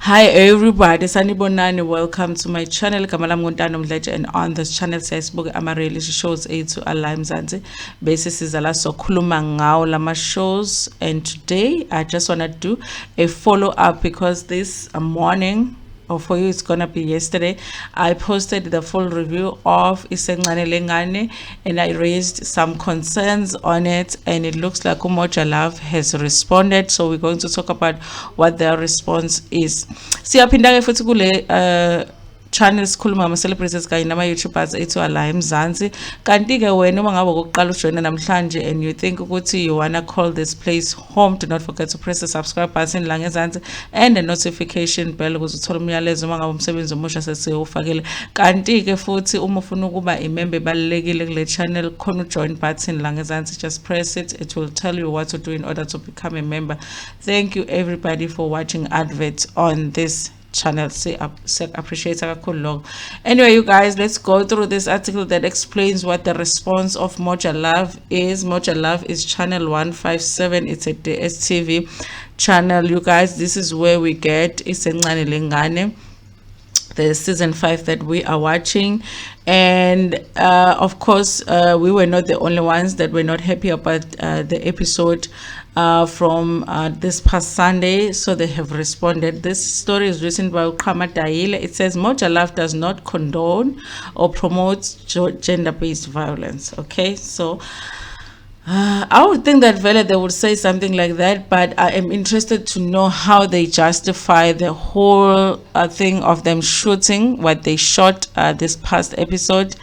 Hi everybody, sanibonani. Welcome to my channel. Ntando Mdletshe, and on this channel siyasibuka ama-reality shows ethu ala eMzansi bese siza la sokhuluma ngawo lama shows. And today I just want to do a follow-up because this morning, or for you it's gonna be yesterday, I posted the full review of Isencane Lengane and I raised some concerns on it, and it looks like Moja Love has responded, so we're going to talk about what their response is. Siyaphinda-ke futhi kule channels sikhuluma ngama-celebrities kanye nama-YouTubers ethu ala eMzansi. Kanti-ke wena uma ngabe kokuqala ujoyina namhlanje and you think ukuthi you wanna call this place home, do not forget to press the subscribe button la ngezansi and the notification bell ukuze uthole umyalezo uma ngabe umsebenzi omusha sesiwufakile. Kanti-ke futhi uma ufuna ukuba imember ebalulekile kule channel khona ujoin button la ngezansi, just press it, it will tell you what to do in order to become a member. Thank you everybody for watching adverts on this channel. Appreciate it. Anyway, you guys, let's go through this article that explains what the response of Moja Love is. Moja Love is channel 157. It's a DSTV channel, you guys. This is where we get Isencane Lengane, the season 5 that we are watching. And of course, we were not the only ones that were not happy about the episode from this past Sunday, so they have responded. This story is written by Ukama Daile. It says Moja Love does not condone or promote gender-based violence. Okay, so I would think that they would say something like that, but I am interested to know how they justify the whole thing of them shooting what they shot this past episode,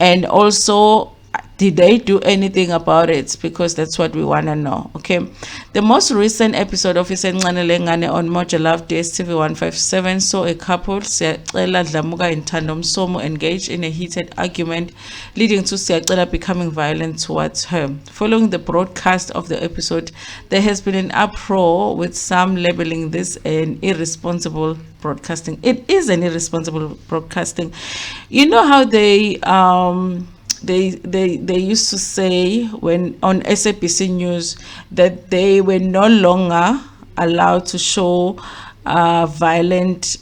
and also did they do anything about it, because that's what we want to know. Okay, the most recent episode of Isencane Lengane on Moja Love DSTV 157 saw a couple, Siyacela Dlamuka and Ntando, engaged in a heated argument, leading to Siyacela becoming violent towards her. Following the broadcast of the episode, there has been an uproar, with some labeling this an irresponsible broadcasting. It is an irresponsible broadcasting. You know how they used to say when on SABC News that they were no longer allowed to show violent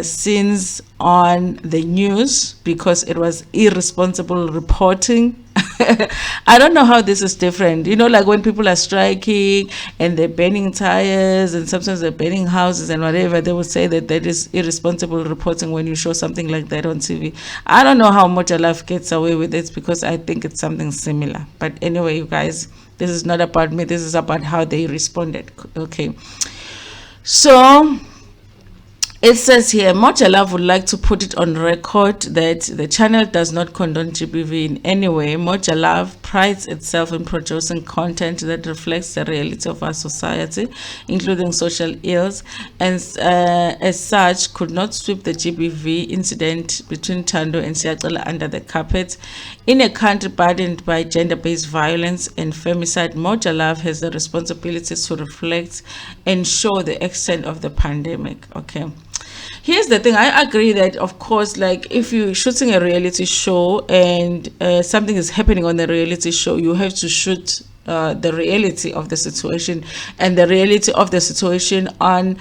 scenes on the news because it was irresponsible reporting. I don't know how this is different. You know, like when people are striking and they're burning tires and sometimes they're burning houses and whatever, they will say that that is irresponsible reporting when you show something like that on TV. I don't know how Moja Love gets away with it because I think it's something similar. But anyway, you guys, this is not about me. This is about how they responded. Okay. So it says here, Moja Love would like to put it on record that the channel does not condone GBV in any way. Moja Love prides itself in producing content that reflects the reality of our society, including social ills, and as such could not sweep the GBV incident between Ntando and Siyacela under the carpet. In a country burdened by gender-based violence and femicide, Moja Love has the responsibility to reflect and show the extent of the pandemic. Okay. Here's the thing, I agree that of course, like if you're shooting a reality show and something is happening on the reality show, you have to shoot the reality of the situation. And the reality of the situation on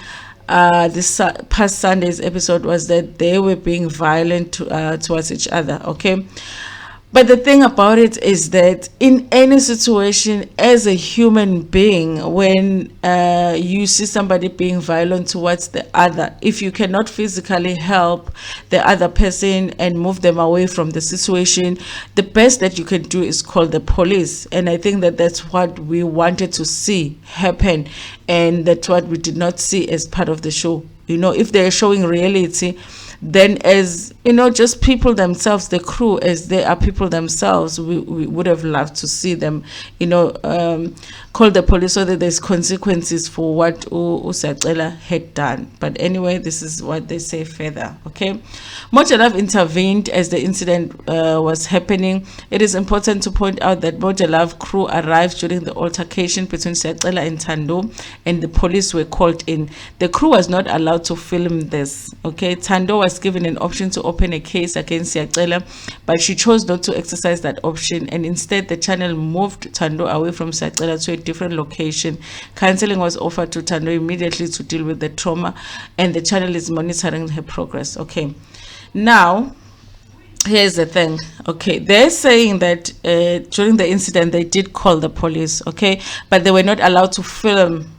this past Sunday's episode was that they were being violent towards each other. Okay. But the thing about it is that in any situation, as a human being, when you see somebody being violent towards the other, if you cannot physically help the other person and move them away from the situation, the best that you can do is call the police. And I think that that's what we wanted to see happen, and that's what we did not see as part of the show. You know, if they're showing reality, then as you know, just people themselves, the crew, as they are people themselves, we would have loved to see them, you know, call the police so that there's consequences for what Siyacela had done. But anyway, this is what they say further. Okay, Moja Love intervened as the incident was happening. It is important to point out that Moja Love crew arrived during the altercation between Siyacela and Ntando, and the police were called in. The crew was not allowed to film this. Okay, Ntando was given an option to open a case against Siyacela, but she chose not to exercise that option, and instead the channel moved Ntando away from Siyacela to a different location. Counseling was offered to Ntando immediately to deal with the trauma, and the channel is monitoring her progress. Okay, now here's the thing. Okay, they're saying that during the incident they did call the police, okay, but they were not allowed to film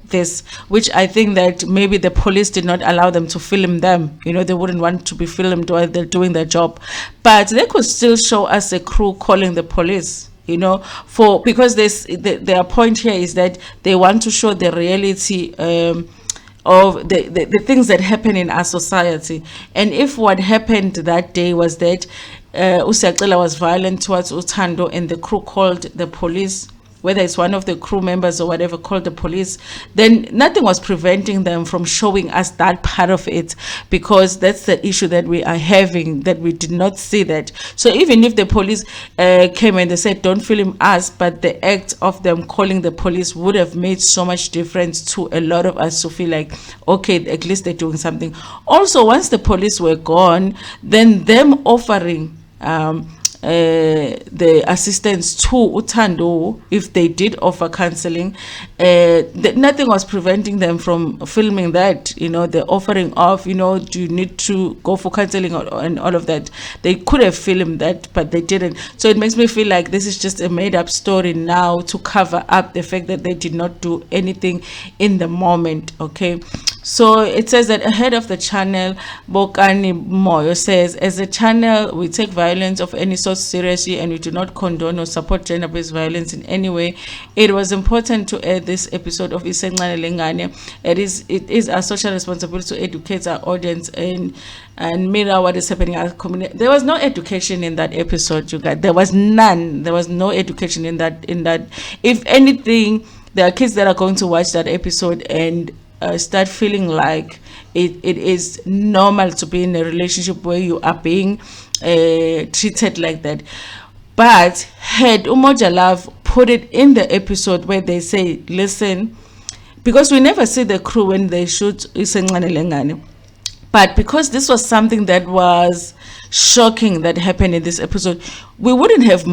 this, which I think that maybe the police did not allow them to film them. You know, they wouldn't want to be filmed while they're doing their job, but they could still show us a crew calling the police, you know, for because their point here is that they want to show the reality of the things that happen in our society. And if what happened that day was that Siyacela was violent towards Ntando and the crew called the police, whether it's one of the crew members or whatever called the police, then nothing was preventing them from showing us that part of it, because that's the issue that we are having, that we did not see that. So even if the police came and they said don't film us, but the act of them calling the police would have made so much difference to a lot of us to feel like, okay, at least they're doing something. Also, once the police were gone, then them offering the assistance to Ntando, if they did offer counseling, nothing was preventing them from filming that, you know, the offering of, you know, do you need to go for counseling and all of that. They could have filmed that, but they didn't. So it makes me feel like this is just a made-up story now to cover up the fact that they did not do anything in the moment. Okay, so it says that ahead of the channel, Bokani Moyo says, as a channel, we take violence of any sort seriously and we do not condone or support gender-based violence in any way. It was important to air this episode of Isencane Lengane. It is our social responsibility to educate our audience and mirror what is happening in our community. There was no education in that episode, you guys. There was none. There was no education in that. If anything, there are kids that are going to watch that episode and start feeling like it is normal to be in a relationship where you are being treated like that. But had Moja Love put it in the episode where they say, listen, because we never see the crew when they shoot Isencane Lengane, but because this was something that was shocking that happened in this episode, we wouldn't have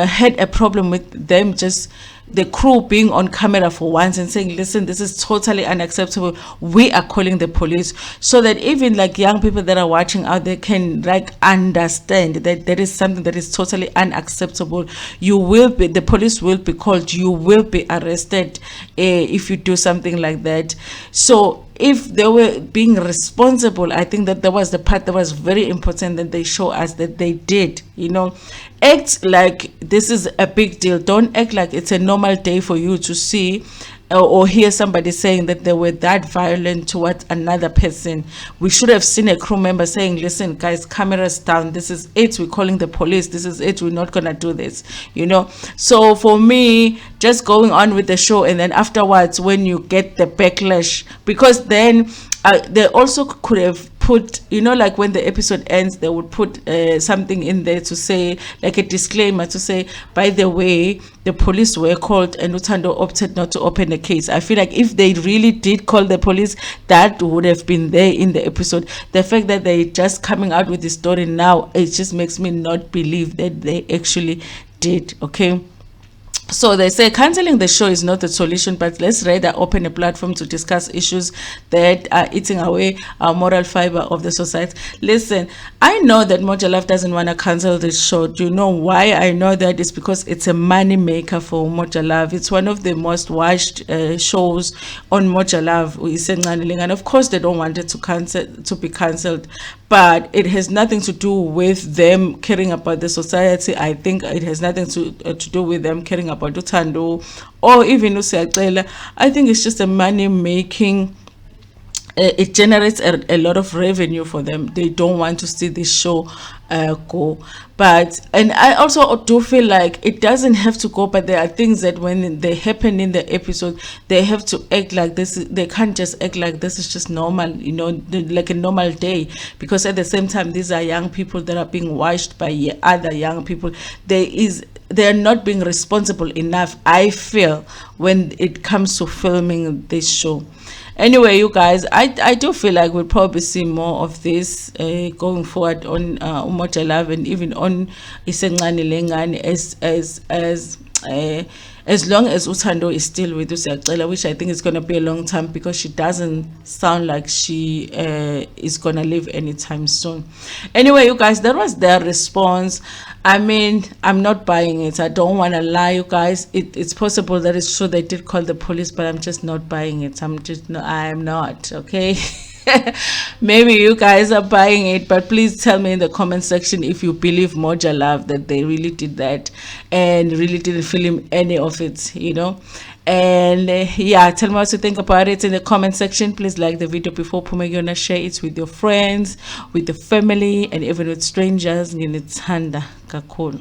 had a problem with them just the crew being on camera for once and saying, listen, this is totally unacceptable, we are calling the police, so that even like young people that are watching out there can like understand that there is something that is totally unacceptable. You will be, the police will be called, you will be arrested if you do something like that. So if they were being responsible, I think that was the part that was very important, that they show us that they did, you know, act like this is a big deal. Don't act like it's a normal day for you to see or hear somebody saying that they were that violent towards another person. We should have seen a crew member saying, listen guys, cameras down, this is it, we're calling the police, this is it, we're not gonna do this, you know. So for me, just going on with the show, and then afterwards when you get the backlash, because then they also could have put, you know, like when the episode ends, they would put something in there to say, like a disclaimer to say, by the way, the police were called and Ntando opted not to open a case. I feel like if they really did call the police, that would have been there in the episode. The fact that they just coming out with the story now, it just makes me not believe that they actually did. Okay. So they say cancelling the show is not the solution, but let's rather open a platform to discuss issues that are eating away our moral fiber of the society. Listen, I know that Moja Love doesn't want to cancel this show. Do you know why I know that? It's because it's a money maker for Moja Love. It's one of the most watched shows on Moja Love, and of course they don't want it to be cancelled. But it has nothing to do with them caring about the society. I think it has nothing to do with them caring about Ntando or even Siyacela. I think it's just a money making. It generates a lot of revenue for them. They don't want to see this show go. But and I also do feel like it doesn't have to go, but there are things that when they happen in the episode, they have to act like this. They can't just act like this is just normal, like a normal day, because at the same time these are young people that are being watched by other young people. They're not being responsible enough, I feel, when it comes to filming this show. Anyway, you guys, I do feel like we'll probably see more of this going forward on Moja Love, and even on Isencane Lengane, as long as Ntando is still with Usiyacela, which I think is going to be a long time, because she doesn't sound like she is going to leave anytime soon. Anyway, you guys, that was their response. I mean, I'm not buying it. I don't want to lie, you guys. It's possible that it's true they did call the police, but I'm just not buying it. I'm not, okay? Maybe you guys are buying it, but please tell me in the comment section if you believe Moja Love that they really did that and really didn't film any of it, And yeah, tell me what you think about it in the comment section. Please like the video before Pumegona, share it with your friends, with your family, and even with strangers. Ntando kakhulu.